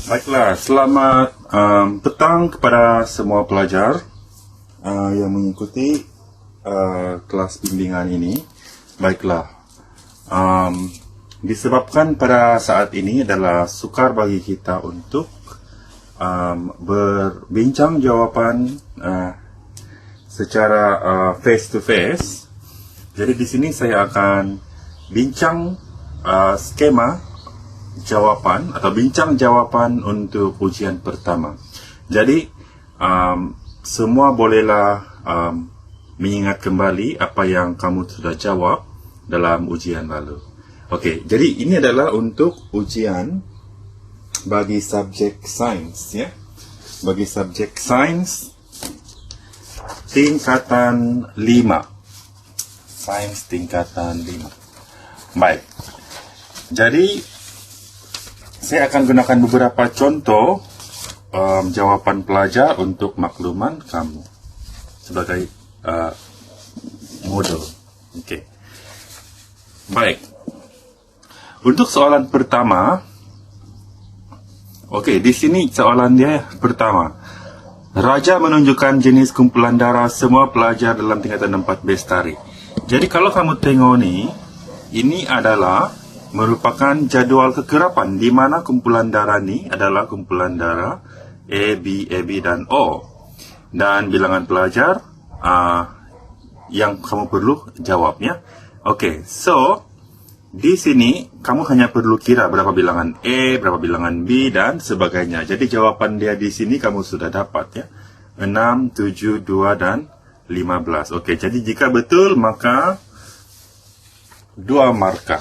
Baiklah, selamat petang kepada semua pelajar yang mengikuti kelas bimbingan ini. Baiklah, disebabkan pada saat ini adalah sukar bagi kita untuk berbincang jawapan secara face to face. Jadi di sini saya akan bincang skema jawapan atau bincang jawapan untuk ujian pertama. Jadi semua bolehlah mengingat kembali apa yang kamu sudah jawab dalam ujian lalu. Okey, jadi ini adalah untuk ujian bagi subjek sains, ya. Bagi subjek sains tingkatan 5. Sains tingkatan 5. Baik. Jadi saya akan gunakan beberapa contoh jawapan pelajar untuk makluman kamu sebagai model. Okey. Baik. Untuk soalan pertama, okey, di sini soalan dia pertama. Raja menunjukkan jenis kumpulan darah semua pelajar dalam tingkatan 4 Bestari. Jadi kalau kamu tengok ni, ini adalah merupakan jadual kekerapan di mana kumpulan darah ni adalah kumpulan darah A, B, AB dan O. Dan bilangan pelajar yang kamu perlu jawabnya. Okey, so di sini kamu hanya perlu kira berapa bilangan A, berapa bilangan B dan sebagainya. Jadi jawapan dia di sini kamu sudah dapat, ya. 6, 7, 2 dan 15. Okey, jadi jika betul maka 2 markah.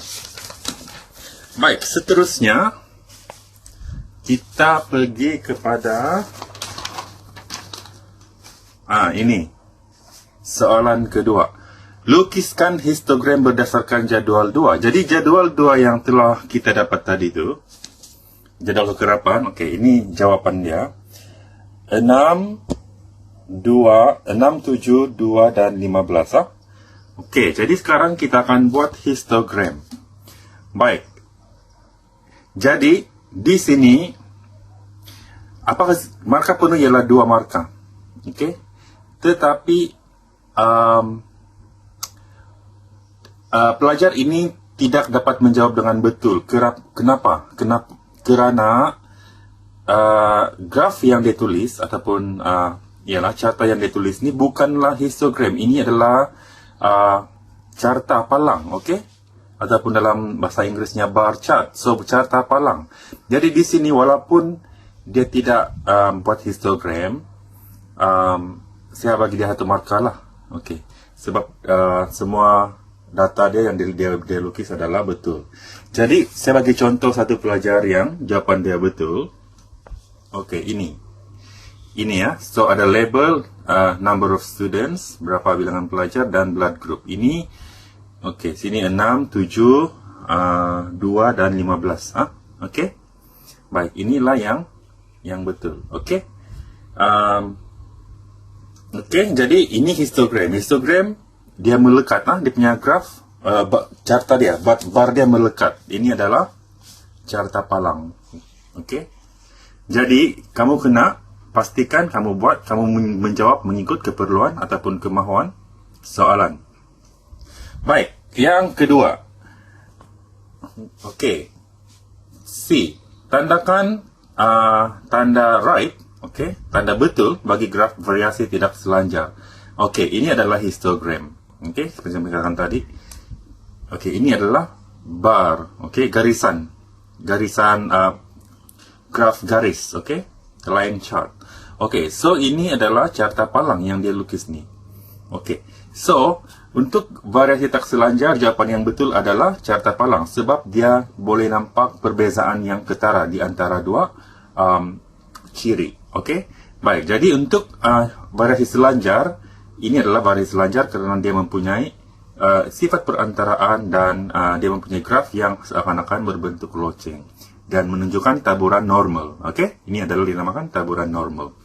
Baik, seterusnya kita pergi kepada ini. Soalan kedua. Lukiskan histogram berdasarkan jadual 2. Jadi jadual 2 yang telah kita dapat tadi tu, jadual kekerapan, okey, ini jawapan dia. 6, 7, 2 dan 15. Okey, jadi sekarang kita akan buat histogram. Baik. Jadi, di sini, apakah markah penuh ialah 2 markah. Okey. Tetapi, pelajar ini tidak dapat menjawab dengan betul. Kenapa? Kerana graf yang dia tulis, ataupun ialah carta yang dia tulis ni bukanlah histogram. Ini adalah carta palang. Okey. Ataupun dalam bahasa Inggerisnya bar chart. So, carta palang. Jadi di sini walaupun dia tidak buat histogram, saya bagi dia 1 markah lah. Okey. Sebab semua data dia yang dia lukis adalah betul. Jadi, saya bagi contoh satu pelajar yang jawapan dia betul. Okey, ini. Ini, ya. So, ada label number of students, berapa bilangan pelajar dan blood group. Ini, okey, sini 6, 7, 2 dan 15. Okey. Baik, inilah yang betul. Okey. Okey, jadi ini histogram. Histogram dia melekat, dia punya graf, carta dia, bar dia melekat. Ini adalah carta palang. Okey. Jadi, kamu kena pastikan kamu menjawab mengikut keperluan ataupun kemahuan soalan. Baik, yang kedua. Okey. C. Tandakan tanda right, okey, tanda betul bagi graf variasi tidak selanjar. Okey, ini adalah histogram. Okey, seperti yang saya katakan tadi. Okey, ini adalah bar, okey, garisan. Garisan graf garis, okey, line chart. Okey, so ini adalah carta palang yang dia lukis ni. Okey. So, untuk variasi tak selanjar, jawapan yang betul adalah carta palang sebab dia boleh nampak perbezaan yang ketara di antara 2 ciri. Okey? Baik, jadi untuk variasi selanjar, ini adalah variasi selanjar kerana dia mempunyai sifat perantaraan dan dia mempunyai graf yang seakan-akan berbentuk loceng dan menunjukkan taburan normal. Okey? Ini adalah dinamakan taburan normal.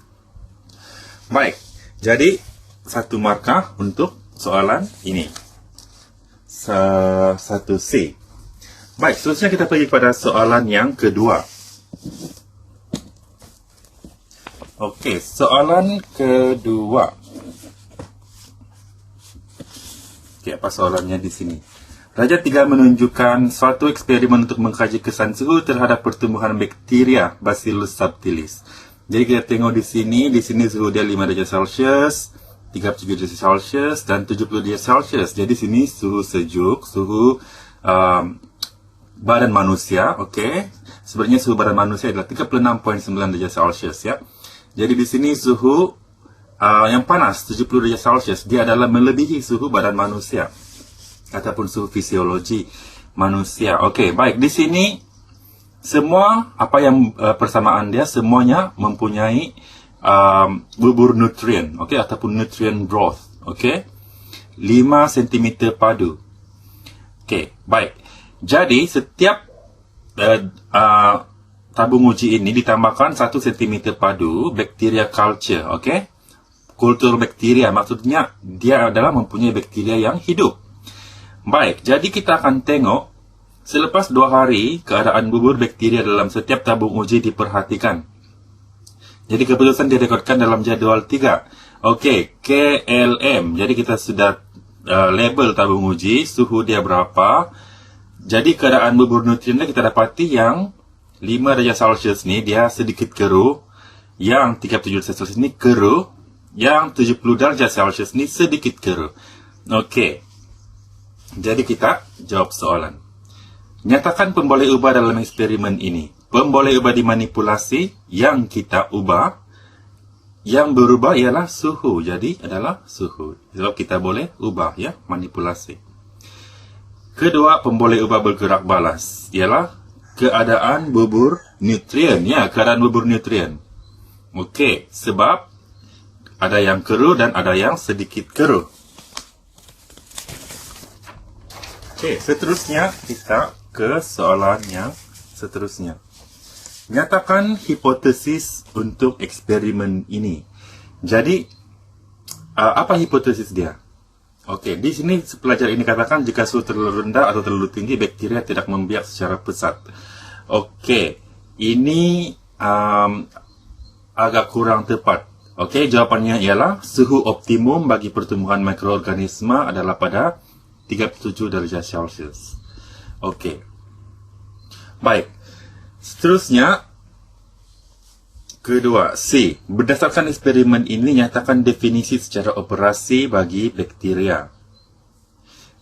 Baik, jadi 1 markah untuk soalan ini. 1C. Baik, seterusnya kita pergi kepada soalan yang kedua. Okey, soalan kedua. Okey, apa soalannya di sini? Raja 3 menunjukkan suatu eksperimen untuk mengkaji kesan suhu terhadap pertumbuhan bakteria Bacillus subtilis. Jadi kita tengok di sini suhu dia 5 darjah Celsius, 37 darjah Celsius dan 70 darjah Celsius. Jadi sini suhu sejuk, suhu badan manusia, okey. Sebenarnya suhu badan manusia adalah 36.9 darjah Celsius ya. Jadi di sini suhu yang panas 70 darjah Celsius dia adalah melebihi suhu badan manusia ataupun suhu fisiologi manusia. Okey, baik. Di sini semua apa yang persamaan dia semuanya mempunyai bubur nutrien, okey, ataupun nutrient growth, okey. 5 cm padu. Okey, baik. Jadi setiap tabung uji ini ditambahkan 1 cm padu bakteria culture, okey. Kultur bakteria maksudnya dia adalah mempunyai bakteria yang hidup. Baik, jadi kita akan tengok selepas 2 hari keadaan bubur bakteria dalam setiap tabung uji diperhatikan. Jadi keputusan direkodkan dalam jadual 3. Okey, KLM. Jadi kita sudah label tabung uji, suhu dia berapa. Jadi keadaan bubur nutrien kita dapati yang 5 darjah Celsius ni dia sedikit keruh, yang 37 darjah Celsius ni keruh, yang 70 darjah Celsius ni sedikit keruh. Okey. Jadi kita jawab soalan. Nyatakan pemboleh ubah dalam eksperimen ini. Pemboleh ubah dimanipulasi, yang kita ubah, yang berubah ialah suhu. Jadi adalah suhu. Sebab kita boleh ubah ya, manipulasi. Kedua, pemboleh ubah bergerak balas ialah keadaan bubur nutrien. Ya, keadaan bubur nutrien. Okey, sebab ada yang keruh dan ada yang sedikit keruh. Okey, seterusnya kita ke soalan yang seterusnya. Nyatakan hipotesis untuk eksperimen ini. Jadi, apa hipotesis dia? Okey, di sini pelajar ini katakan jika suhu terlalu rendah atau terlalu tinggi, bakteria tidak membiak secara pesat. Okey, ini agak kurang tepat. Okey, jawapannya ialah suhu optimum bagi pertumbuhan mikroorganisme adalah pada 37 darjah Celsius. Okey. Baik. Seterusnya, kedua, C. Berdasarkan eksperimen ini, nyatakan definisi secara operasi bagi bakteria.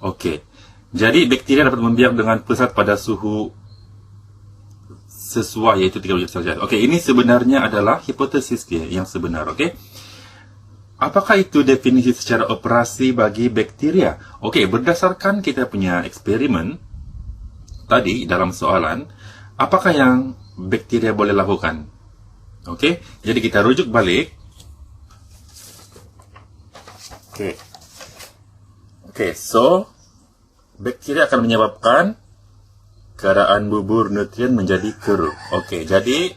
Okey. Jadi, bakteria dapat membiak dengan pesat pada suhu sesuai, iaitu 30 darjah Celsius. Okey, ini sebenarnya adalah hipotesis dia yang sebenar. Okey. Apakah itu definisi secara operasi bagi bakteria? Okey, berdasarkan kita punya eksperimen tadi dalam soalan, apakah yang bakteria boleh lakukan? Okey, jadi kita rujuk balik. Okey, so bakteria akan menyebabkan keadaan bubur nutrien menjadi keruh. Okey, jadi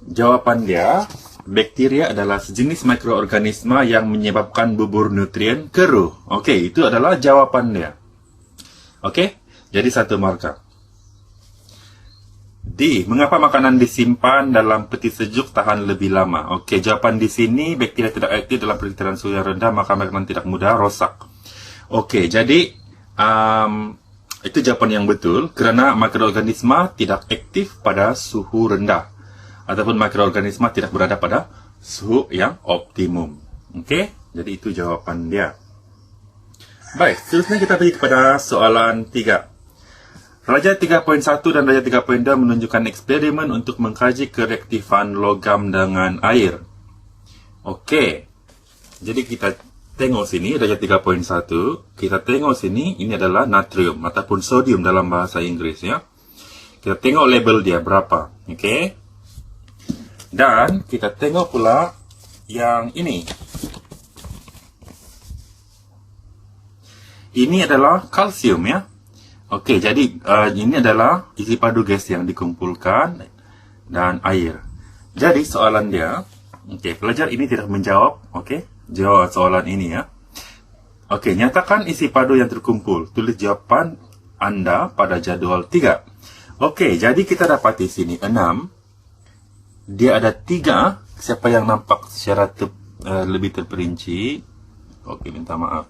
jawapan dia, bakteria adalah sejenis mikroorganisme yang menyebabkan bubur nutrien keruh. Okey, itu adalah jawapan dia. Okey, jadi 1 markah. D. Mengapa makanan disimpan dalam peti sejuk tahan lebih lama? Okey, jawapan di sini bakteria tidak aktif dalam pergerakan suhu yang rendah, maka makanan tidak mudah rosak. Okey, jadi itu jawapan yang betul kerana mikroorganisme tidak aktif pada suhu rendah ataupun mikroorganisme tidak berada pada suhu yang optimum. Okey, jadi itu jawapan dia. Baik, seterusnya kita pergi kepada soalan 3. Raja 3.1 dan Raja 3.2 menunjukkan eksperimen untuk mengkaji kereaktifan logam dengan air. Okey. Jadi kita tengok sini Raja 3.1, kita tengok sini ini adalah natrium ataupun sodium dalam bahasa Inggeris ya. Kita tengok label dia berapa. Okey. Dan kita tengok pula yang ini. Ini adalah kalsium ya. Okey, jadi ini adalah isi padu gas yang dikumpulkan dan air. Jadi soalan dia, okey, pelajar ini tidak menjawab, okey, jawab soalan ini ya. Okey, nyatakan isi padu yang terkumpul. Tulis jawapan anda pada jadual 3. Okey, jadi kita dapat di sini 6. Dia ada 3 siapa yang nampak secara lebih terperinci. Okey, minta maaf.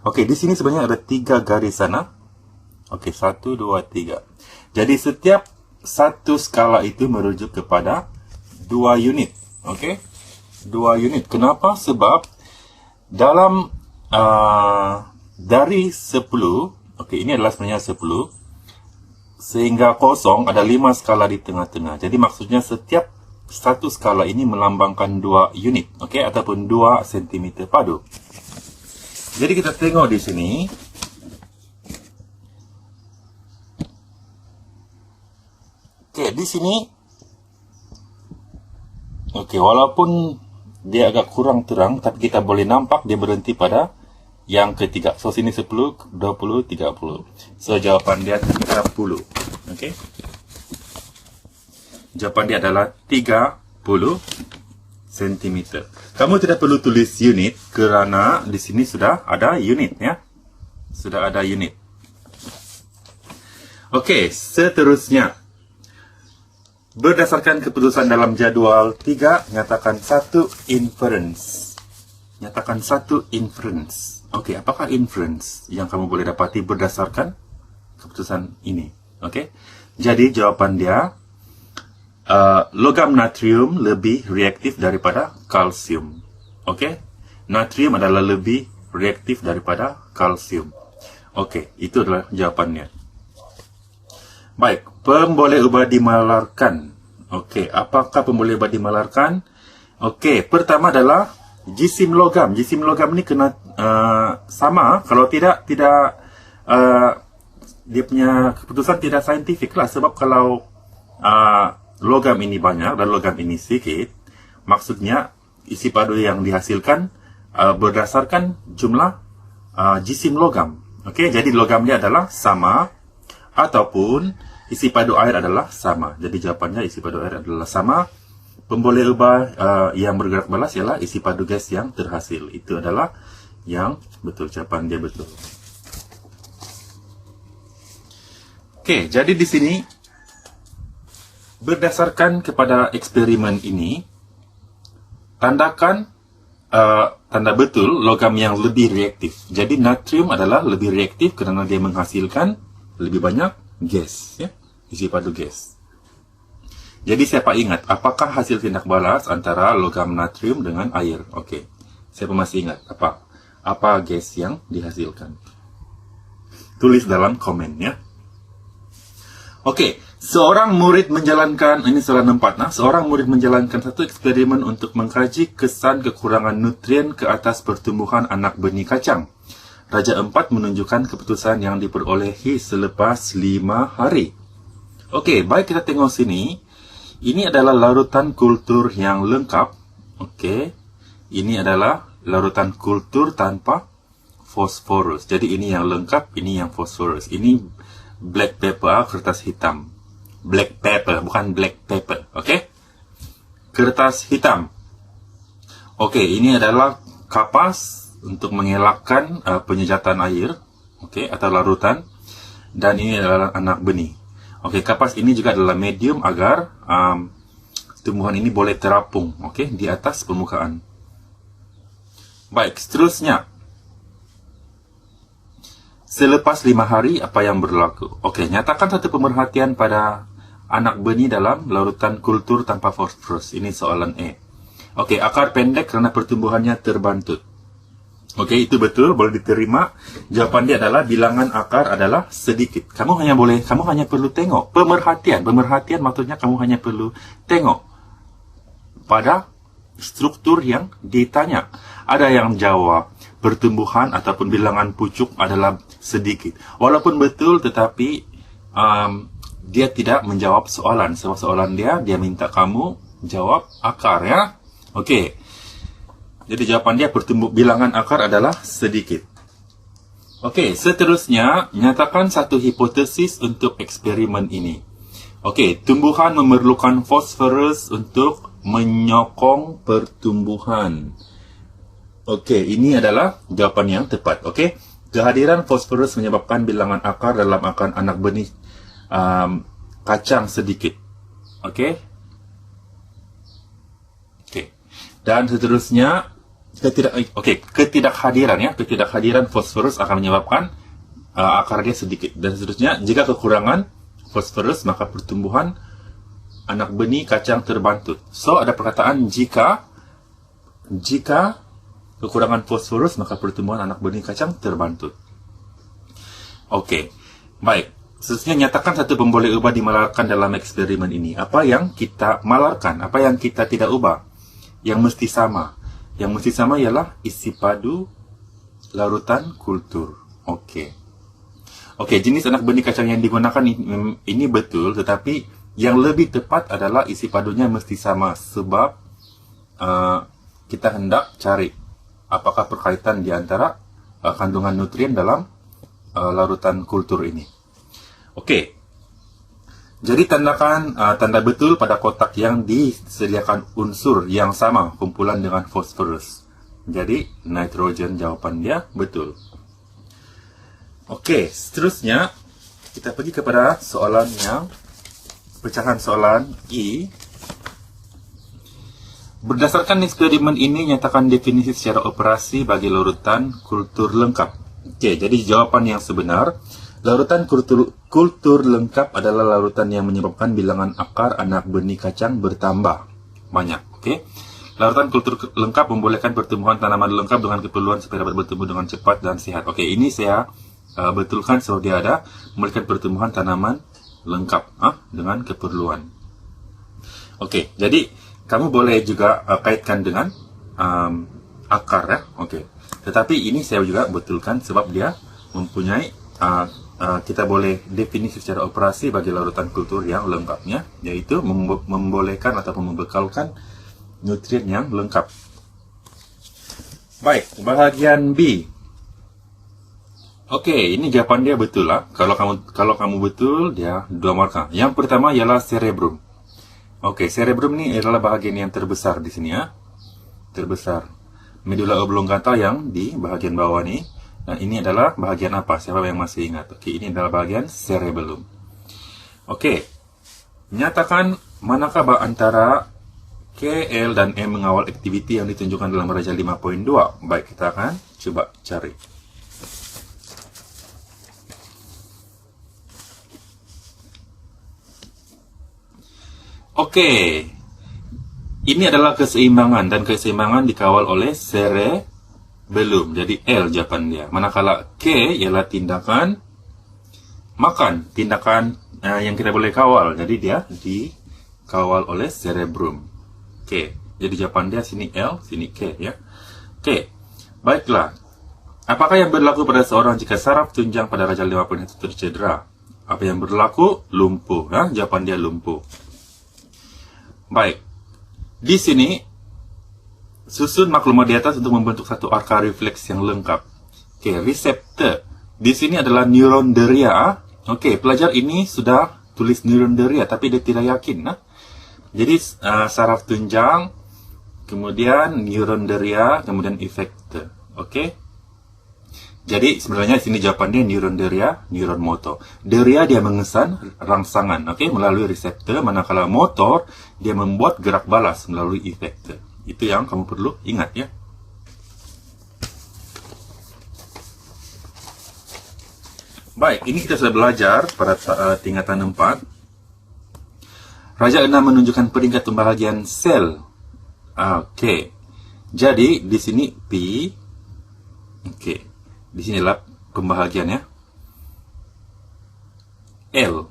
Okey, di sini sebenarnya ada 3 garis sana. Okey, 1, 2, 3. Jadi setiap satu skala itu merujuk kepada 2 unit. Okey, 2 unit. Kenapa? Sebab dalam dari 10, okey, ini adalah sebenarnya 10 sehingga 0 ada 5 skala di tengah-tengah. Jadi maksudnya setiap satu skala ini melambangkan 2 unit, okey, ataupun 2 cm padu. Jadi kita tengok di sini. Okey, di sini. Okey, walaupun dia agak kurang terang, tapi kita boleh nampak dia berhenti pada yang ketiga. So, sini 10, 20, 30. So, jawapan dia 30. Okey. Jawapan dia adalah 30 cm. Kamu tidak perlu tulis unit kerana di sini sudah ada unit, ya. Sudah ada unit. Okey, seterusnya. Berdasarkan keputusan dalam jadual 3, nyatakan satu inference. Nyatakan satu inference. Okey, apakah inference yang kamu boleh dapati berdasarkan keputusan ini? Okey, jadi jawapan dia logam natrium lebih reaktif daripada kalsium. Okey, natrium adalah lebih reaktif daripada kalsium. Okey, itu adalah jawapannya. Baik, pemboleh ubah dimalarkan. Okey, apakah pemboleh ubah dimalarkan? Okey, pertama adalah jisim logam. Jisim logam ni kena sama. Kalau tidak dia punya keputusan tidak saintifik lah. Sebab kalau logam ini banyak dan logam ini sedikit, maksudnya isi padu yang dihasilkan berdasarkan jumlah jisim logam. Okey, jadi logam dia adalah sama ataupun isi padu air adalah sama. Jadi jawapannya isi padu air adalah sama. Pemboleh ubah yang bergerak balas ialah isi padu gas yang terhasil. Itu adalah yang betul. Jawapan dia betul. Okey, jadi di sini berdasarkan kepada eksperimen ini, tandakan tanda betul logam yang lebih reaktif. Jadi natrium adalah lebih reaktif kerana dia menghasilkan lebih banyak gas, ya, isi padu gas. Jadi siapa ingat apakah hasil tindak balas antara logam natrium dengan air? Okey, siapa masih ingat apa gas yang dihasilkan? Tulis dalam komen, ya. Okey, seorang murid menjalankan, ini soalan 4, seorang murid menjalankan satu eksperimen untuk mengkaji kesan kekurangan nutrien ke atas pertumbuhan anak benih kacang. Raja 4 menunjukkan keputusan yang diperolehi selepas 5 hari. Okey, baik kita tengok sini. Ini adalah larutan kultur yang lengkap. Okey, ini adalah larutan kultur tanpa fosforus. Jadi ini yang lengkap, ini yang fosforus. Ini black paper, kertas hitam. Black paper, bukan black paper. Okey, kertas hitam. Okey, ini adalah kapas untuk mengelakkan penyejatan air, okey, atau larutan. Dan ini adalah anak benih. Okey, kapas ini juga adalah medium agar tumbuhan ini boleh terapung, okey, di atas permukaan. Baik, seterusnya. Selepas 5 hari, apa yang berlaku? Okey, nyatakan satu pemerhatian pada anak benih dalam larutan kultur tanpa fosforus. Ini soalan A. Okey, akar pendek kerana pertumbuhannya terbantut. Okey, itu betul, boleh diterima. Jawapan dia adalah bilangan akar adalah sedikit. Kamu hanya perlu tengok pemerhatian. Pemerhatian maksudnya kamu hanya perlu tengok pada struktur yang ditanya. Ada yang jawab pertumbuhan ataupun bilangan pucuk adalah sedikit. Walaupun betul, tetapi dia tidak menjawab soalan. Sebab soalan dia minta kamu jawab akar, ya. Okey. Jadi jawapan dia bilangan akar adalah sedikit. Okey, seterusnya nyatakan satu hipotesis untuk eksperimen ini. Okey, tumbuhan memerlukan fosforus untuk menyokong pertumbuhan. Okey, ini adalah jawapan yang tepat. Okey, kehadiran fosforus menyebabkan bilangan akar dalam anak benih kacang sedikit. Okey. Dan seterusnya, ketidakhadiran fosforus akan menyebabkan akar dia sedikit. Dan seterusnya, jika kekurangan fosforus, maka pertumbuhan anak benih kacang terbantut. So, ada perkataan jika kekurangan fosforus, maka pertumbuhan anak benih kacang terbantut. Oke, baik. Seterusnya, nyatakan satu pemboleh ubah dimalarkan dalam eksperimen ini. Apa yang kita malarkan? Apa yang kita tidak ubah? Yang mesti sama. Yang mesti sama ialah isi padu larutan kultur. Oke, jenis anak benih kacang yang digunakan ini betul, tetapi yang lebih tepat adalah isi padunya mesti sama, sebab kita hendak cari apakah perkaitan di antara kandungan nutrien dalam larutan kultur ini. Oke, jadi tandakan tanda betul pada kotak yang disediakan unsur yang sama kumpulan dengan fosforus. Jadi nitrogen jawapan dia betul. Oke, seterusnya kita pergi kepada soalan yang pecahan soalan I. Berdasarkan eksperimen ini, nyatakan definisi secara operasi bagi larutan kultur lengkap. Oke, jadi jawapan yang sebenar, larutan kultur lengkap adalah larutan yang menyebabkan bilangan akar anak benih kacang bertambah banyak. Oke, larutan kultur lengkap membolehkan pertumbuhan tanaman lengkap dengan keperluan supaya dapat bertumbuh dengan cepat dan sehat. Oke, ini saya betulkan sebab dia ada membolehkan pertumbuhan tanaman lengkap dengan keperluan. Oke, jadi kamu boleh juga kaitkan dengan akar ya. Oke, tetapi ini saya juga betulkan sebab dia mempunyai kita boleh definisi secara operasi bagi larutan kultur yang lengkapnya, yaitu membolehkan ataupun membekalkan nutrien yang lengkap. Baik, bahagian B. Oke, ini jawapan dia betul lah. Kalau kamu betul, dia 2 markah. Yang pertama ialah cerebrum. Oke, cerebrum ini adalah bahagian yang terbesar di sini ya. Terbesar. Medulla oblongata yang di bahagian bawah nih. Nah, ini adalah bahagian apa? Siapa yang masih ingat? Oke, ini adalah bahagian cerebellum. Oke, nyatakan manakah antara K, L, dan M mengawal aktiviti yang ditunjukkan dalam Raja 5.2. Baik, kita akan coba cari. Oke, ini adalah keseimbangan, dan keseimbangan dikawal oleh cerebellum. Jadi L jawaban dia. Manakala K ialah tindakan makan, tindakan yang kita boleh kawal. Jadi dia dikawal oleh cerebrum. Oke, jadi jawaban dia sini L, sini K ya. Oke, baiklah. Apakah yang berlaku pada seorang jika saraf tunjang pada Raja 5.1 tercedera? Apa yang berlaku? Lumpuh. Jawaban dia lumpuh. Baik, di sini susun maklumat di atas untuk membentuk satu arka refleks yang lengkap. Oke, reseptor. Di sini adalah neuronderia. Oke, pelajar ini sudah tulis neuronderia, tapi dia tidak yakin. Jadi saraf tunjang, kemudian neuronderia, kemudian efektor. Oke. Jadi sebenarnya di sini jawabannya neuronderia, neuron motor. Deria dia mengesan rangsangan, melalui reseptor, manakala motor dia membuat gerak balas melalui efektor. Itu yang kamu perlu ingat ya. Baik, ini kita sudah belajar pada tingkatan 4. Raja 6 menunjukkan peringkat pembahagian sel. Oke. Jadi di sini P. Oke. Di sinilah pembahagiannya. L.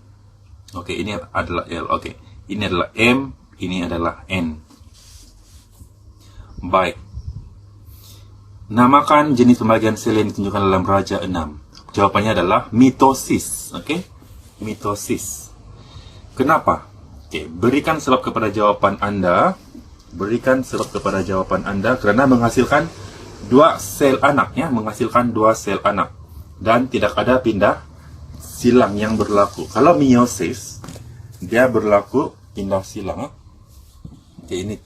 Oke, ini adalah L. Oke, ini adalah M, ini adalah N. Baik. Namakan jenis pembagian sel yang ditunjukkan dalam Raja 6. Jawabannya adalah mitosis. Oke, mitosis. Kenapa? Oke, berikan sebab kepada jawaban Anda. Berikan sebab kepada jawaban Anda karena menghasilkan 2 sel anak ya, menghasilkan 2 sel anak dan tidak ada pindah silang yang berlaku. Kalau meiosis dia berlaku pindah silang. Oke, ini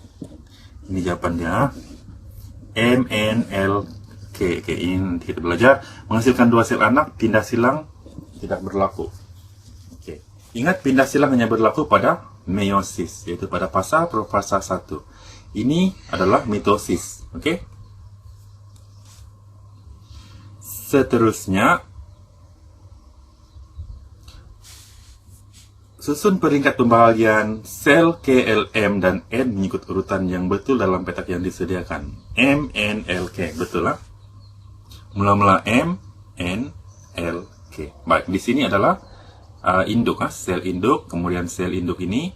jawabannya M N L K. Oke, ini nanti kita belajar menghasilkan 2 sel anak, pindah silang tidak berlaku. Oke, ingat pindah silang hanya berlaku pada meiosis, yaitu pada fasa profasa 1. Ini adalah mitosis. Oke. Seterusnya, susun peringkat pembahagian sel K, L, M, dan N mengikut urutan yang betul dalam petak yang disediakan. M, N, L, K. Betul lah? Mula-mula M, N, L, K. Baik, di sini adalah induk, sel induk. Kemudian sel induk ini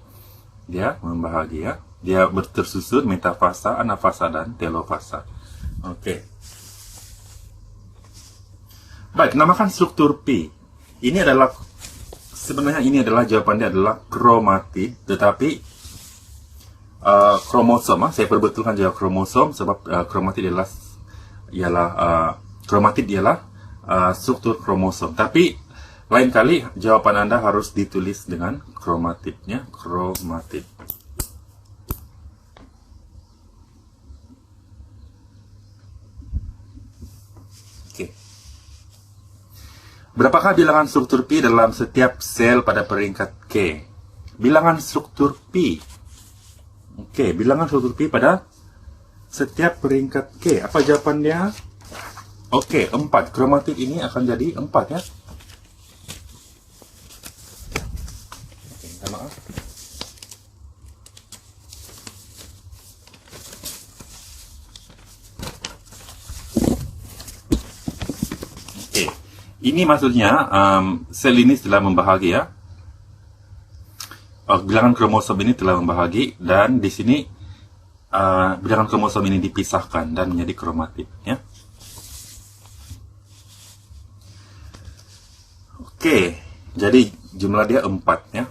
dia membahagi, ya. Dia tersusun metafasa, anafasa, dan telofasa. Oke. Baik, namakan struktur P. Ini adalah sebenarnya jawabannya adalah kromatid, tetapi kromosom. Saya perbetulkan juga kromosom sebab kromatid ialah struktur kromosom. Tapi lain kali jawaban Anda harus ditulis dengan kromatidnya, kromatid. Oke. Berapakah bilangan struktur P dalam setiap sel pada peringkat K? Bilangan struktur P. Oke, bilangan struktur P pada setiap peringkat K. Apa jawabannya? Oke, 4. Kromatid ini akan jadi 4, ya. Oke, minta maaf. Oke, ini maksudnya sel ini telah membahagi, ya. Bilangan kromosom ini telah membahagi, dan di sini bilangan kromosom ini dipisahkan dan menjadi kromatid, ya. Oke, jadi jumlah dia 4, ya.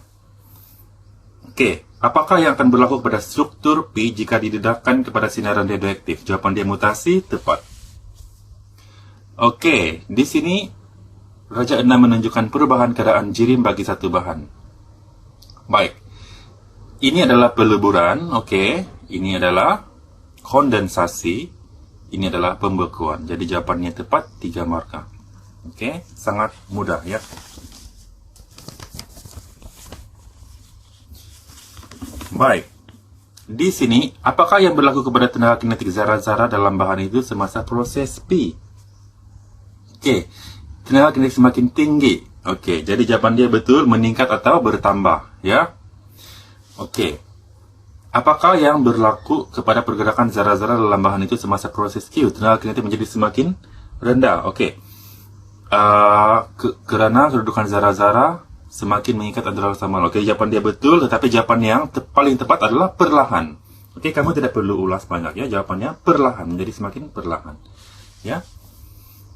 Oke, apakah yang akan berlaku pada struktur P jika didedahkan kepada sinaran radioaktif? Jawaban dia mutasi, tepat. Oke, di sini Raja 6 menunjukkan perubahan keadaan jirim bagi satu bahan. Baik, ini adalah peleburan, oke. Ini adalah kondensasi, ini adalah pembekuan. Jadi jawabannya tepat, 3 markah. Oke, sangat mudah, ya. Baik, di sini apakah yang berlaku kepada tenaga kinetik zarah-zarah dalam bahan itu semasa proses P? Oke, tenaga kinetik semakin tinggi. Oke, jadi jawaban dia betul, meningkat atau bertambah, ya. Oke, apakah yang berlaku kepada pergerakan zarah-zarah dalam bahan itu semasa proses Q? Tenaga kinetik menjadi semakin rendah. Oke, karena kedudukan zarah-zarah semakin mengikat antara sama. Oke, jawaban dia betul, tetapi jawaban yang paling tepat adalah perlahan. Oke, kamu tidak perlu ulas banyak, ya. Jawabannya perlahan, menjadi semakin perlahan, ya.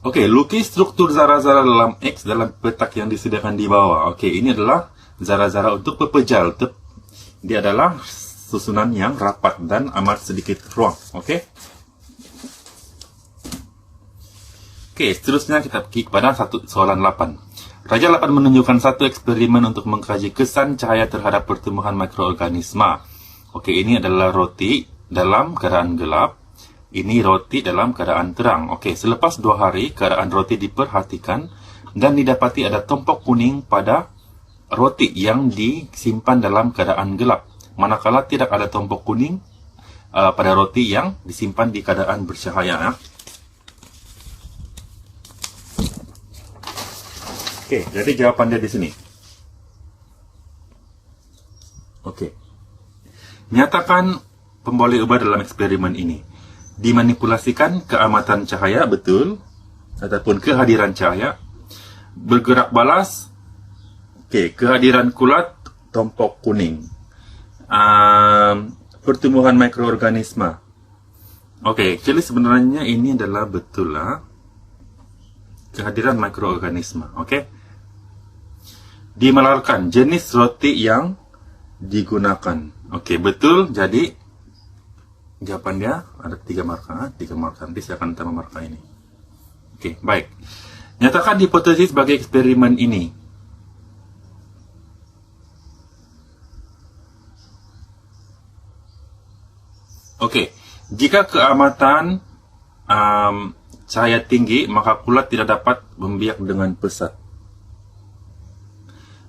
Oke, lukis struktur zarah-zarah dalam X dalam petak yang disediakan di bawah. Oke, ini adalah zarah-zarah untuk pepejal. Dia adalah susunan yang rapat dan amat sedikit ruang. Oke. Oke, seterusnya kita pergi kepada soalan 8. Raja 8 menunjukkan satu eksperimen untuk mengkaji kesan cahaya terhadap pertumbuhan mikroorganisme. Oke, ini adalah roti dalam keadaan gelap. Ini roti dalam keadaan terang. Oke, selepas 2 hari, keadaan roti diperhatikan dan didapati ada tompok kuning pada roti yang disimpan dalam keadaan gelap. Manakala tidak ada tompok kuning pada roti yang disimpan di keadaan bercahaya. Oke, jadi jawabannya di sini. Oke. Nyatakan pemboleh ubah dalam eksperimen ini. Dimanipulasikan keamatan cahaya, betul, ataupun kehadiran cahaya. Bergerak balas, oke, kehadiran kulat, tompok kuning. Pertumbuhan mikroorganisme. Oke, jadi sebenarnya ini adalah betul lah. Kehadiran mikroorganisme, oke. Dimalarkan jenis roti yang digunakan. Oke, betul. Jadi jawabannya ada 3 markah. 3 markah. Nanti saya akan tambah markah ini. Oke, baik. Nyatakan hipotesis bagi eksperimen ini. Oke, jika keamatan cahaya tinggi, maka kulat tidak dapat membiak dengan pesat.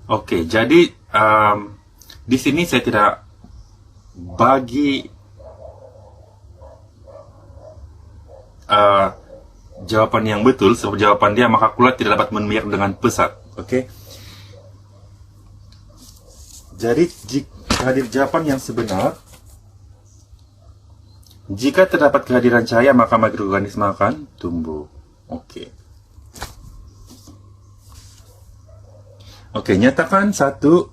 Oke, jadi di sini saya tidak bagi jawapan yang betul, sebab jawapan dia maka kulat tidak dapat memihak dengan pesat. Okey. Jadi hadir jawapan yang sebenar, jika terdapat kehadiran cahaya maka mikroorganisme akan tumbuh. Okey. Okey, nyatakan satu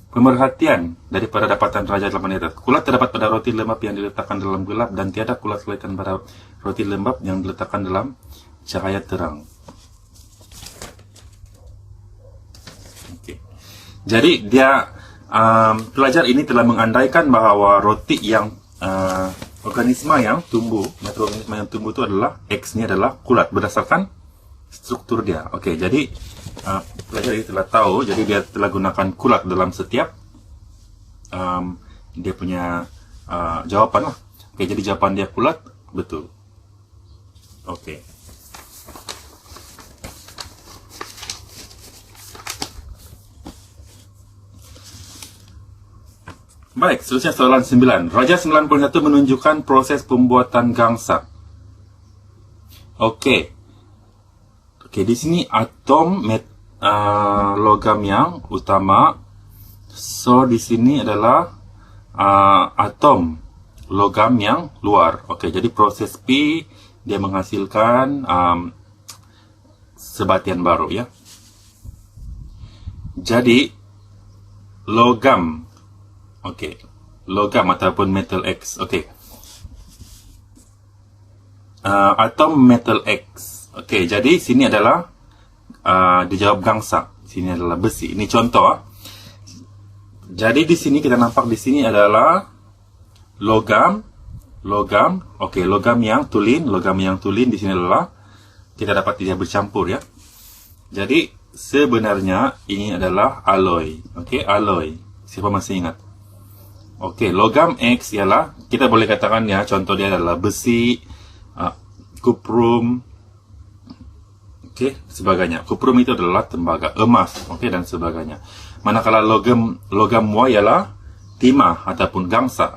pemerhatian daripada dapatan Raja Delapan di atas. Kulat terdapat pada roti lembab yang diletakkan dalam gelap dan tiada kulat kelaitan pada roti lembab yang diletakkan dalam cahaya terang. Okey. Jadi dia pelajar ini telah mengandaikan bahawa roti yang organisma yang tumbuh, mikroorganisma yang tumbuh itu adalah X-nya adalah kulat berdasarkan struktur dia. Okey, jadi pelajar ini telah tahu, jadi dia telah gunakan kulat dalam setiap dia punya jawapan lah. Okey, jadi jawapan dia kulat betul. Okey. Baik, seterusnya soalan 9. Raja 91 menunjukkan proses pembuatan gangsa. Okey. Okey, di sini atom logam yang utama. So di sini adalah atom logam yang luar. Okey, jadi proses P dia menghasilkan sebatian baru ya. Jadi logam, okey, logam ataupun metal X. Okey. Atom metal X. Okey, jadi sini adalah dijawab gangsa. Sini adalah besi. Ini contoh. Jadi di sini kita nampak di sini adalah logam. Okey, logam yang tulen di sini adalah kita dapat dia bercampur ya. Jadi sebenarnya ini adalah alloy. Okey, alloy. Siapa masih ingat? Okey, logam X ialah kita boleh katakan ya, contoh dia adalah besi, kuprum, okey, sebagainya. Kuprum itu adalah tembaga, emas, okey, dan sebagainya. Manakala logam Y ialah timah ataupun gangsa.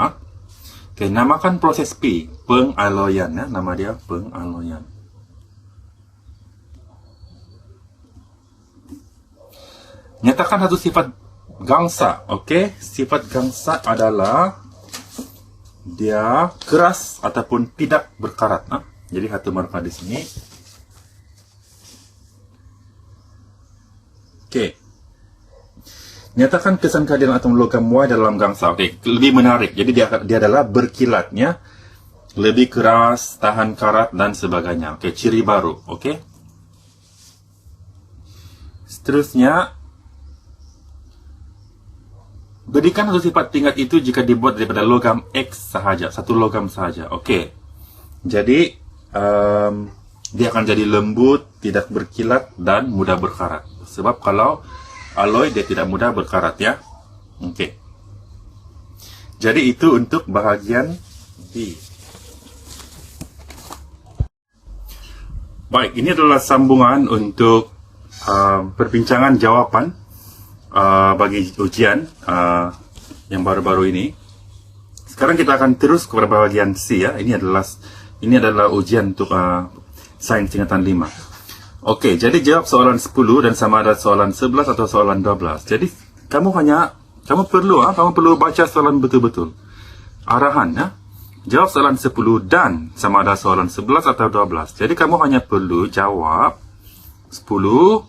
Okey, namakan proses P pengaloyan ya, nama dia pengaloyan. Nyatakan satu sifat gangsa. Okey, sifat gangsa adalah dia keras ataupun tidak berkarat. Jadi satu markah di sini. Okey. Nyatakan kesan kehadiran atom logam Y dalam gangsa. Okey, lebih menarik. Jadi dia adalah berkilatnya, lebih keras, tahan karat dan sebagainya. Okey, ciri baru. Okey. Seterusnya, berikan satu sifat tingkat itu jika dibuat daripada logam X sahaja, satu logam sahaja. Okey. Jadi dia akan jadi lembut, tidak berkilat dan mudah berkarat. Sebab kalau alloy dia tidak mudah berkarat ya. Okey. Jadi itu untuk bahagian B. Baik, ini adalah sambungan untuk perbincangan jawapan bagi ujian yang baru-baru ini. Sekarang kita akan terus kepada bahagian C ya. Ini adalah ujian untuk sains tingkatan 5. Okey, jadi jawab soalan 10 dan sama ada soalan 11 atau soalan 12. Jadi kamu perlu baca soalan betul-betul. Arahan ya. Jawab soalan 10 dan sama ada soalan 11 atau 12. Jadi kamu hanya perlu jawab 10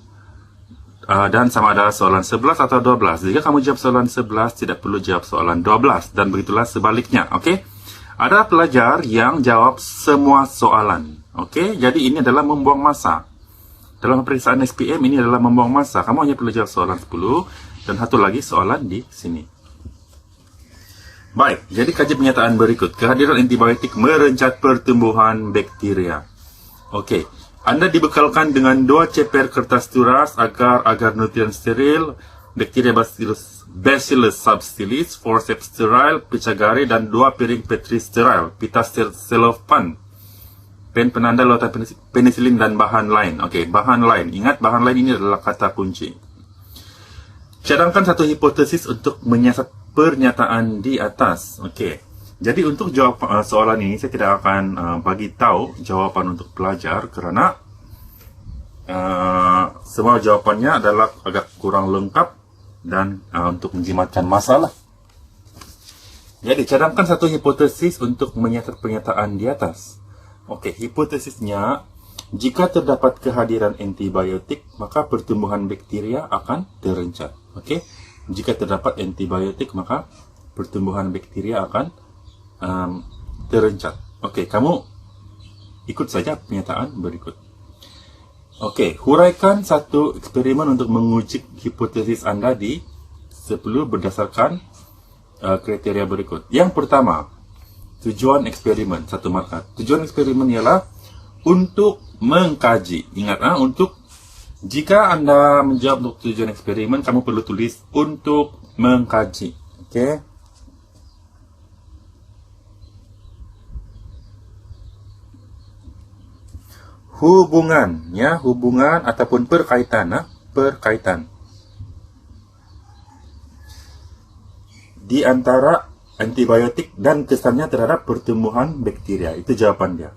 dan sama ada soalan 11 atau 12. Jika kamu jawab soalan 11, tidak perlu jawab soalan 12. Dan begitulah sebaliknya. Okey. Ada pelajar yang jawab semua soalan. Okey. Jadi ini adalah membuang masa. Dalam pemeriksaan SPM ini adalah membuang masa. Kamu hanya perlu jawab soalan 10 dan satu lagi soalan di sini. Baik, jadi kaji pernyataan berikut. Kehadiran antibiotik merencat pertumbuhan bakteria. Okey. Anda dibekalkan dengan 2 ceper kertas turas agar nutrien steril, bakteria Bacillus subtilis, forceps sterile, picagari dan 2 piring Petri sterile, pita cellophane, pen penanda lautan penisilin dan bahan lain. Okey, bahan lain. Ingat, bahan lain ini adalah kata kunci. Cadangkan satu hipotesis untuk menyiasat pernyataan di atas. Okey. Jadi untuk jawab soalan ini saya tidak akan bagi tahu jawapan untuk pelajar kerana semua jawapannya adalah agak kurang lengkap dan untuk menjimatkan masalah. Jadi cadangkan satu hipotesis untuk menyatakan pernyataan di atas. Okey, hipotesisnya, jika terdapat kehadiran antibiotik, maka pertumbuhan bakteria akan terencat. Okey, jika terdapat antibiotik, maka pertumbuhan bakteria akan terencat. Okey, kamu ikut saja pernyataan berikut. Okey, huraikan satu eksperimen untuk menguji hipotesis anda di 10 berdasarkan kriteria berikut. Yang pertama, tujuan eksperimen, 1 markah. Tujuan eksperimen ialah untuk mengkaji. Ingat, untuk jika anda menjawab untuk tujuan eksperimen, kamu perlu tulis untuk mengkaji. Okey. Hubungan, ya, hubungan ataupun perkaitan, perkaitan di antara antibiotik dan kesannya terhadap pertumbuhan bakteria. Itu jawapan dia.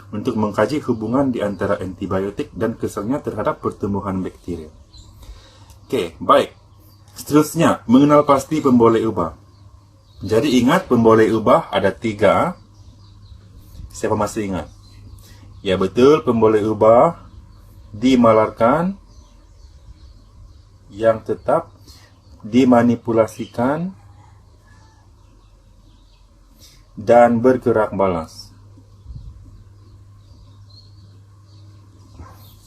Untuk mengkaji hubungan di antara antibiotik dan kesannya terhadap pertumbuhan bakteria. Okey, baik. Seterusnya, mengenal pasti pemboleh ubah. Jadi ingat, pemboleh ubah ada 3. Siapa masih ingat? Ya betul, pemboleh ubah dimalarkan, yang tetap, dimanipulasikan, dan bergerak balas.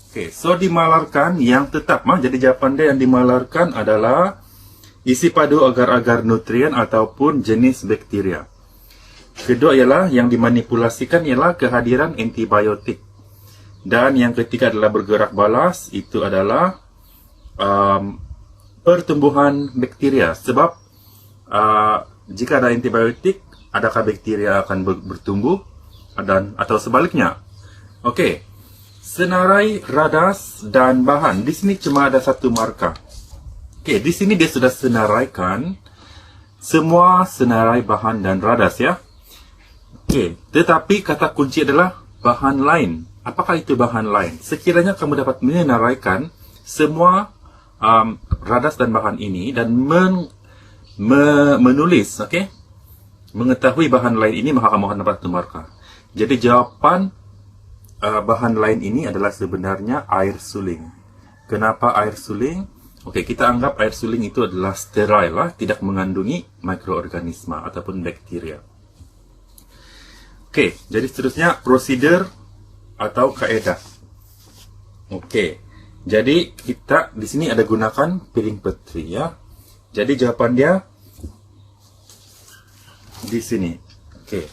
Okey, so dimalarkan yang tetap, jadi jawapan dia yang dimalarkan adalah isi padu agar-agar nutrien ataupun jenis bakteria. Kedua ialah yang dimanipulasikan ialah kehadiran antibiotik. Dan yang ketiga adalah bergerak balas, itu adalah pertumbuhan bakteria. Sebab jika ada antibiotik, adakah bakteria akan bertumbuh atau sebaliknya? Okey. Senarai, radas dan bahan. Di sini cuma ada 1 markah. Okey, di sini dia sudah senaraikan semua senarai, bahan dan radas, ya. Okey, tetapi kata kunci adalah bahan lain. Apakah itu bahan lain? Sekiranya kamu dapat menaraikan semua radas dan bahan ini dan menulis, okey, mengetahui bahan lain ini, maka kamu akan dapat 1 markah. Jadi jawapan bahan lain ini adalah sebenarnya air suling. Kenapa air suling? Okey, kita anggap air suling itu adalah steril, tidak mengandungi mikroorganisme ataupun bakteria. Okey, jadi seterusnya prosedur atau kaedah. Okey, jadi kita di sini ada gunakan piring petri, ya. Jadi jawapan dia di sini. Okey.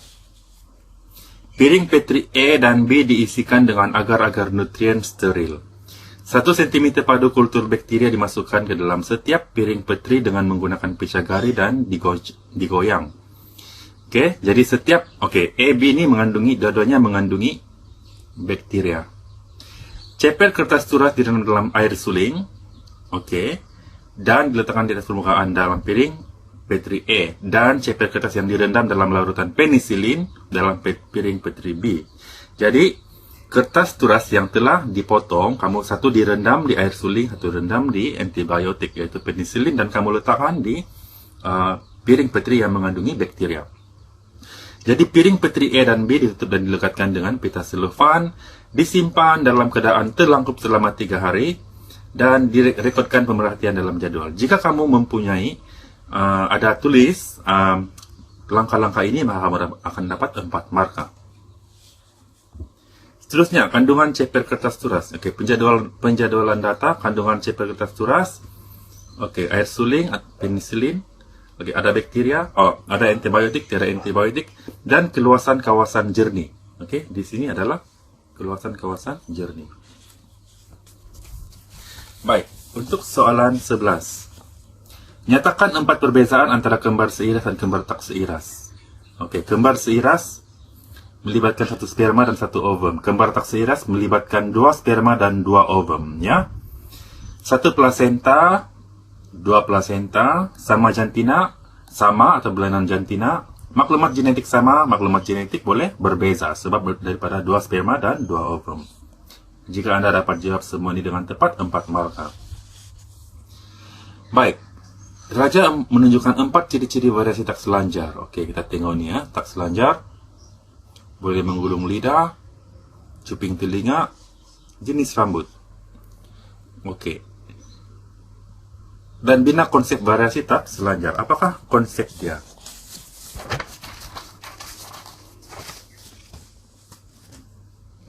Piring petri A dan B diisikan dengan agar-agar nutrien steril. 1 cm padu kultur bakteria dimasukkan ke dalam setiap piring petri dengan menggunakan picagari dan digoyang. Okey, jadi setiap A, B ini mengandungi, dua-duanya mengandungi bakteria. Ceper kertas turas direndam dalam air suling. Okey. Dan diletakkan di atas permukaan dalam piring petri A, dan ceper kertas yang direndam dalam larutan penisilin dalam piring petri B. Jadi kertas turas yang telah dipotong, kamu satu direndam di air suling, satu direndam di antibiotik yaitu penisilin, dan kamu letakkan di piring petri yang mengandungi bakteria. Jadi piring petri A dan B ditutup dan dilekatkan dengan pita selofan, disimpan dalam keadaan terlangkup selama 3 hari, dan direkodkan pemerhatian dalam jadual. Jika kamu mempunyai ada tulis langkah-langkah ini, maka kamu akan dapat 4 markah. Seterusnya, kandungan ceper kertas turas. Okey, penjadwalan data, kandungan ceper kertas turas. Okey, air suling, penisilin. Okey, ada bakteria, ada antibiotik, tiada antibiotik, dan keluasan kawasan jernih. Okey, di sini adalah keluasan kawasan jernih. Baik, untuk soalan 11. Nyatakan 4 perbezaan antara kembar seiras dan kembar tak seiras. Okey, kembar seiras melibatkan 1 sperma dan 1 ovum. Kembar tak seiras melibatkan 2 sperma dan 2 ovum, ya. 1 plasenta, 2 plasenta, sama jantina, sama atau belanan jantina, Maklumat genetik sama, maklumat genetik boleh berbeza sebab daripada 2 sperma dan 2 ovum. Jika Anda dapat jawab semua ini dengan tepat, 4 markah. Baik. Raja menunjukkan 4 ciri-ciri variasi tak selanjar. Okey, kita tengok ni ya. Tak selanjar boleh menggulung lidah, cuping telinga, jenis rambut. Okey. Dan bina konsep variasi tak selanjar. Apakah konsep dia?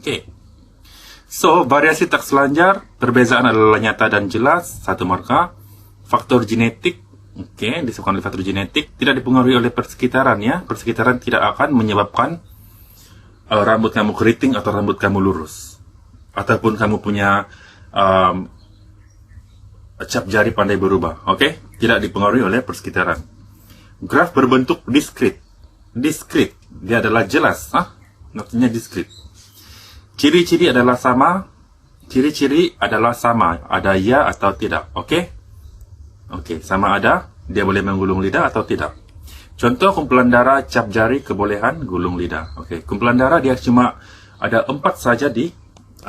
Okey. So, variasi tak selanjar, perbezaan adalah nyata dan jelas, 1 markah. Faktor genetik, okey, disebabkan oleh faktor genetik, tidak dipengaruhi oleh persekitaran ya. Persekitaran tidak akan menyebabkan rambut kamu keriting atau rambut kamu lurus. Ataupun kamu punya cap jari pandai berubah, okey? Tidak dipengaruhi oleh persekitaran. Graf berbentuk diskrit. Diskrit, dia adalah jelas, maksudnya diskrit. Ciri-ciri adalah sama. Ciri-ciri adalah sama, ada ya atau tidak, okey? Okey, sama ada, dia boleh menggulung lidah atau tidak. Contoh kumpulan darah cap jari kebolehan gulung lidah. Okey, kumpulan darah dia cuma ada 4 saja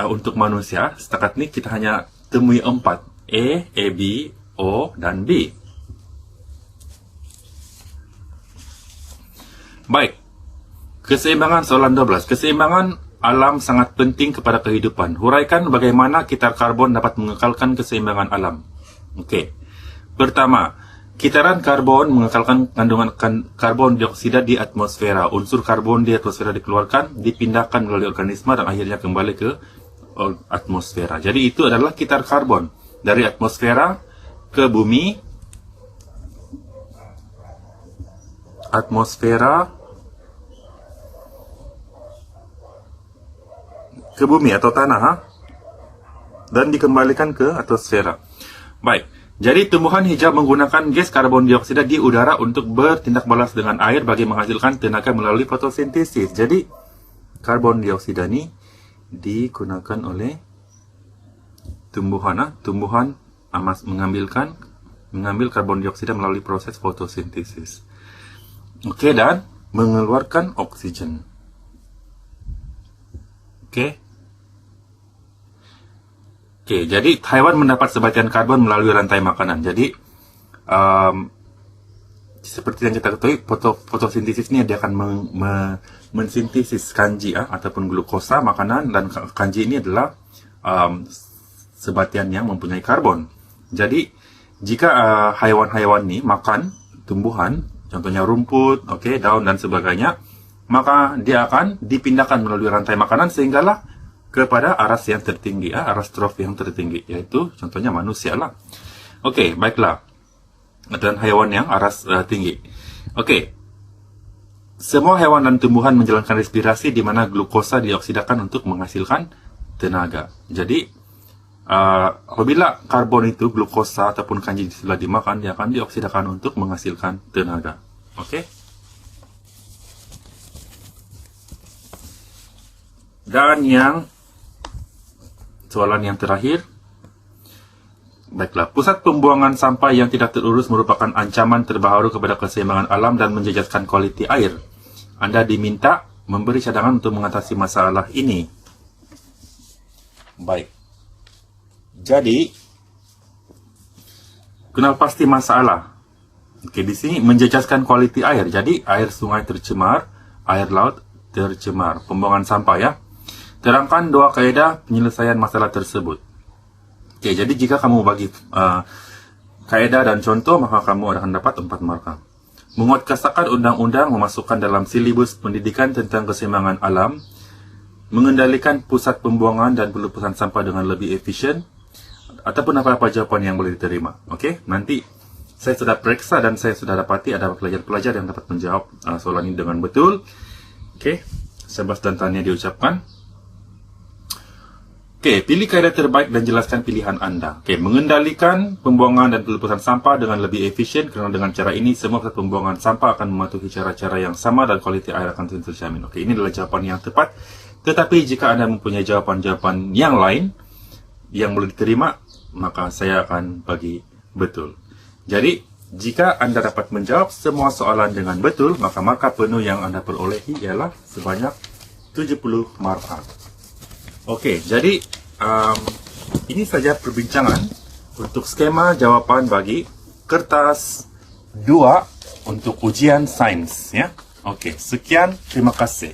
untuk manusia. Setakat ni kita hanya temui 4. A, AB, O dan B. Baik. Keseimbangan soalan 12. Keseimbangan alam sangat penting kepada kehidupan. Huraikan bagaimana kitar karbon dapat mengekalkan keseimbangan alam. Okey. Pertama, kitaran karbon mengekalkan kandungan karbon dioksida di atmosfera. Unsur karbon di atmosfera dikeluarkan, dipindahkan melalui organisme dan akhirnya kembali ke atmosfera. Jadi itu adalah kitar karbon dari atmosfera ke bumi. Atmosfera ke bumi atau tanah, dan dikembalikan ke atmosfera. Baik. Jadi tumbuhan hijau menggunakan gas karbon dioksida di udara untuk bertindak balas dengan air bagi menghasilkan tenaga melalui fotosintesis. Jadi karbon dioksida ini digunakan oleh tumbuhan. Tumbuhan mengambil karbon dioksida melalui proses fotosintesis. Okey, dan mengeluarkan oksigen. Okey. Okey, jadi haiwan mendapat sebagian karbon melalui rantai makanan. Jadi, seperti yang kita ketahui, fotosintesis ini dia akan mensintesis kanji ataupun glukosa makanan, dan kanji ini adalah sebatian yang mempunyai karbon. Jadi, jika haiwan-haiwan ini makan tumbuhan, contohnya rumput, okey, daun dan sebagainya, maka dia akan dipindahkan melalui rantai makanan sehinggalah kepada aras yang tertinggi, aras trof yang tertinggi, yaitu contohnya manusia lah. Okey, baiklah. Dan haiwan yang aras tinggi. Okey. Semua haiwan dan tumbuhan menjalankan respirasi di mana glukosa dioksidakan untuk menghasilkan tenaga. Jadi, apabila karbon itu, glukosa ataupun kanji setelah dimakan, dia akan dioksidakan untuk menghasilkan tenaga. Okey. Dan soalan yang terakhir. Baiklah, pusat pembuangan sampah yang tidak terurus merupakan ancaman terbaharu kepada keseimbangan alam dan menjejaskan kualiti air. Anda diminta memberi cadangan untuk mengatasi masalah ini. Baik. Jadi, kenal pasti masalah. Okey, di sini menjejaskan kualiti air. Jadi, air sungai tercemar, air laut tercemar. Pembuangan sampah ya. Terangkan 2 kaedah penyelesaian masalah tersebut. Okey, jadi jika kamu bagi kaedah dan contoh, maka kamu akan dapat 4 markah. Menguatkesakan undang-undang memasukkan dalam silibus pendidikan tentang keseimbangan alam, mengendalikan pusat pembuangan dan pelupusan sampah dengan lebih efisien, ataupun apa-apa jawapan yang boleh diterima. Okey, nanti saya sudah periksa dan saya sudah dapati ada pelajar-pelajar yang dapat menjawab soalan ini dengan betul. Okey, sebab dan tanya diucapkan. Okey, pilih kaedah terbaik dan jelaskan pilihan anda. Okey, mengendalikan pembuangan dan pelupusan sampah dengan lebih efisien kerana dengan cara ini semua pusat pembuangan sampah akan mematuhi cara-cara yang sama dan kualiti air akan terjamin. Okey, ini adalah jawapan yang tepat. Tetapi jika anda mempunyai jawapan-jawapan yang lain yang boleh diterima, maka saya akan bagi betul. Jadi, Jika anda dapat menjawab semua soalan dengan betul, maka markah penuh yang anda perolehi ialah sebanyak 70 markah. Okey, jadi ini saja perbincangan untuk skema jawapan bagi kertas 2 untuk ujian sains, ya. Okey, sekian, terima kasih.